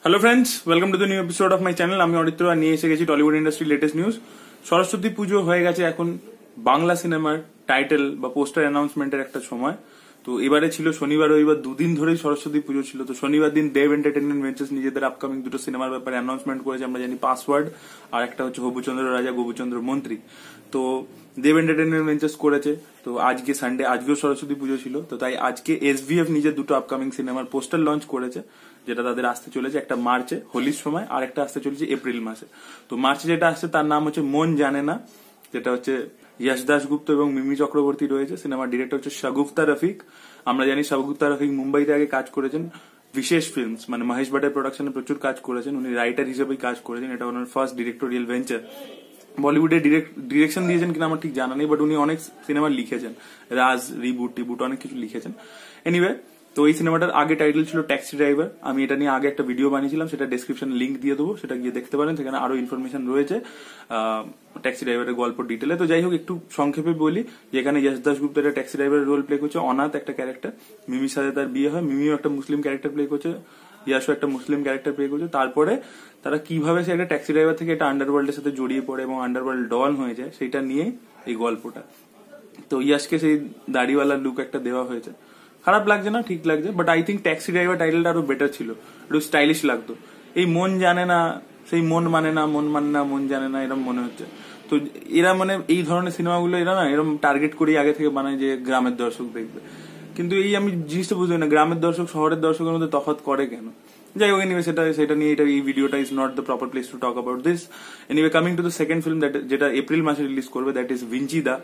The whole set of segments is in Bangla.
Hello friends, welcome to the new episode of my channel. আমি অরিত্র আর নিয়ে এসে গেছি টলিউড ইন্ডাস্ট্রির লেটেস্ট নিউজ। সরস্বতী পুজো হয়ে গেছে, এখন বাংলা সিনেমার টাইটেল বা পোস্টার অ্যানাউন্সমেন্টের একটা সময়। তো এবারে ছিল শনিবার রবিবার দুদিন ধরেই সরস্বতী পুজো ছিল। তো শনিবার দিন দেব এন্টারটেইনমেন্ট ভেঞ্চার্স নিজেদের আপকামিং দুটো সিনেমার ব্যাপারে অ্যানাউন্সমেন্ট করেছে। আমরা জানি পাসওয়ার্ড আর একটা হচ্ছে হবুচন্দ্র রাজা গোবুচন্দ্র মন্ত্রী। তো দেব এন্টারটেইনমেন্ট ভেঞ্চার্স করেছে। তো আজকে সানডে, আজকেও সরস্বতী পুজো ছিল, তো তাই আজকে এসভিএফ নিজের দুটো আপকামিং সিনেমার পোস্টার লঞ্চ করেছে, যেটা তাদের আসতে চলেছে। একটা মার্চে হোলির সময়, আর একটা আসতে চলেছে এপ্রিল মাসে। তো মার্চে যেটা আসছে তার নাম হচ্ছে মন জানে না, যেটা হচ্ছে যশ দাশগুপ্ত এবং মিমি চক্রবর্তী রয়েছে। সিনেমার ডিরেক্টর হচ্ছে শাগুফতা রফিক। আমরা জানি শাগুফতা রফিক মুম্বাইতে আগে কাজ করেছেন বিশেষ ফিল্মস, মানে মহেশ ভাটের প্রোডাকশনে প্রচুর কাজ করেছেন। উনি রাইটার হিসেবেই কাজ করেছেন, এটা ওনার ফার্স্ট ডিরেক্টোরিয়াল ভেঞ্চার। বলিউডে ডিরেকশন দিয়েছেন কিনা আমার ঠিক জানা নেই, বাট উনি অনেক সিনেমা লিখেছেন, রাজ, রিবুট টিবুট অনেক কিছু লিখেছেন। এনিওয়ে, তো এই সিনেমাটার আগে টাইটেল ছিল ট্যাক্সি ড্রাইভার। আমি এটা নিয়ে আগে একটা ভিডিও বানিয়েছিলাম, সেটা ডেসক্রিপশনে লিঙ্ক দিয়ে দেবো, সেটা গিয়ে দেখতে পারেন। সেখানে আরো ইনফরমেশন রয়েছে ট্যাক্সি ড্রাইভারের গল্প ডিটেলে। তো যাই হোক, একটু সংক্ষেপে বলি, যেখানে যশ দাশগুপ্ত একটা ট্যাক্সি ড্রাইভারের রোল প্লে করছে, অনাথ একটা ক্যারেক্টার। মিমির সাথে তার বিয়ে হয়, মিমিও একটা মুসলিম ক্যারেক্টার প্লে করছে, ইয়াশও একটা মুসলিম ক্যারেক্টার প্লে করছে। তারপরে তারা কিভাবে সে একটা ট্যাক্সি ড্রাইভার থেকে একটা আন্ডারওয়ার্ল্ডের সাথে জড়িয়ে পড়ে এবং আন্ডারওয়ার্ল্ড ডন হয়ে যায়, সেটা নিয়ে এই গল্পটা। তো ইয়াশকে সেই দাড়িওয়ালা লুক একটা দেওয়া হয়েছে, খারাপ লাগছে না, ঠিক লাগছে। But I think taxi driver টাইটেলটা আরো বেটার ছিল, একটু স্টাইলিশ লাগতো। এই মন জানে না, সেই মন মানে না, মন মানে না, মন জানে না, এরকম মনে হচ্ছে। তো এরা মানে এই ধরনের সিনেমাগুলো এরা না এরকম টার্গেট করেই আগে থেকে বানায় যে গ্রামের দর্শক দেখবে। কিন্তু এই আমি জিনিসটা বুঝতে না, গ্রামের দর্শক শহরের দর্শকের মধ্যে তফাৎ করে কেন? যাই হোক, এনিওয়ে সেটা নিয়ে এই ভিডিওটা is not the proper place to talk about this. Anyway, coming to the second film যেটা এপ্রিল মাসে রিলিজ করবে, দ্যাট ইজ ভিঞ্চিদা।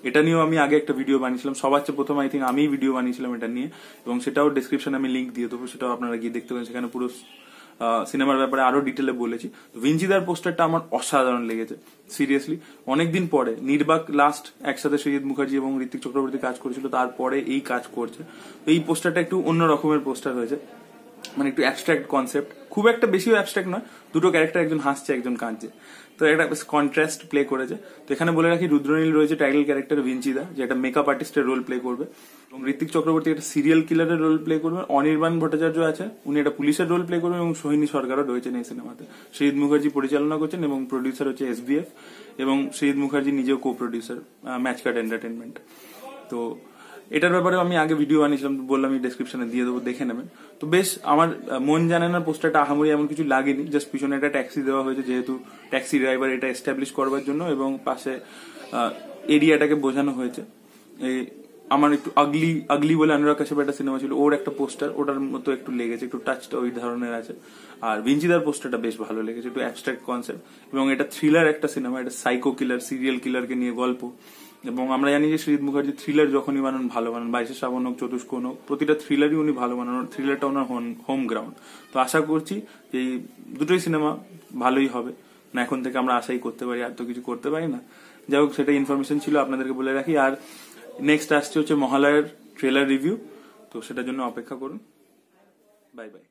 এটা নিয়েও আমি আগে একটা ভিডিও বানিয়েছিলাম, সবার চেয়ে প্রথম আই থিঙ্ক আমিই ভিডিও বানিয়েছিলাম এটা নিয়ে, এবং সেটাও ডেসক্রিপশনে আমি লিঙ্ক দিয়ে দেবো, সেটাও আপনারা গিয়ে দেখতে পারেন। সেখানে পুরো সিনেমার ব্যাপারে আরো ডিটেলে বলেছি। ভিঞ্চিদার পোস্টারটা আমার অসাধারণ লেগেছে, সিরিয়াসলি। অনেকদিন পরে নির্বাক লাস্ট একসাথে সৈয়দ মুখার্জি এবং ঋত্বিক চক্রবর্তী কাজ করেছিল, তারপরে এই কাজ করছে। এই পোস্টারটা একটু অন্য রকমের পোস্টার হয়েছে, মানে একটু অ্যাবস্ট্রাক্ট কনসেপ্ট, খুব একটা বেশিও অ্যাবস্ট্রাক্ট নয়। দুটো ক্যারেক্টার, একজন হাসছে একজন কাঁদছে, তো একটা কন্ট্রাস্ট প্লে করেছে। তো এখানে বলে রাখি, রুদ্রনীল রয়েছে টাইটেল ক্যারেক্টার ভিঞ্চিদা, যে একটা মেকআপ আর্টিস্টের রোল প্লে করবে, এবং ঋত্বিক চক্রবর্তী একটা সিরিয়াল কিলারের রোল প্লে করবে। অনির্বাণ ভট্টাচার্য আছে, উনি একটা পুলিশের রোল প্লে করবেন, এবং সোহিনী সরকারও রয়েছেন এই সিনেমাতে। সৈয়দ মুখার্জি পরিচালনা করছেন এবং প্রডিউসার হচ্ছে এসবিএফ, এবং সৈয়দ মুখার্জি নিজেও কো প্রডিউসার ম্যাচকাট এন্টারটেনমেন্ট। তো এটার ব্যাপারে আমি আগে ভিডিও বানিয়েছিলাম, বললাম আমি ডেসক্রিপশনে দিয়ে দেবো, দেখে নেবেন। তো বেশ, আমার মন জানে না পোস্টারটা আহামরি এমন কিছু লাগেনি, জাস্ট পিছনে একটা ট্যাক্সি দেওয়া হয়েছে, যেহেতু ট্যাক্সি ড্রাইভার এটা এস্টাবলিশ করবার জন্য, এবং পাশে এরিয়াটাকে বোঝানো হয়েছে। আমার একটু আগলি বলে অনুরাগ কাশ্যপ একটা সিনেমা ছিল, ওর একটা পোস্টার ওটার মতো একটু লেগেছে, একটু টাচটা ওই ধরনের আছে। আর ভিঞ্চিদার পোস্টারটা বেশ ভালো লেগেছে, একটু অ্যাবস্ট্রাক্ট কনসেপ্ট, এবং এটা থ্রিলার একটা সিনেমা, এটা সাইকো কিলার, সিরিয়াল কিলারকে নিয়ে গল্প। এবং আমরা জানি যে সৈয়দ মুখার্জি থ্রিলার যখনই বানান ভালো বানান, 22 শ্রাবণ হোক, চতুষ্কোণ হোক, প্রতিটা থ্রিলারই উনি ভালো বানান, থ্রিলারটা ওনার হোম গ্রাউন্ড। তো আশা করছি যে এই দুটোই সিনেমা ভালোই হবে, না এখন থেকে আমরা আশাই করতে পারি, আর তো কিছু করতে পারি না। যাই হোক, সেটা ইনফরমেশন ছিল, আপনাদেরকে বলে রাখি। আর নেক্সট আসছে হচ্ছে মহালয়ার ট্রেলার রিভিউ, তো সেটার জন্য অপেক্ষা করুন। Bye bye.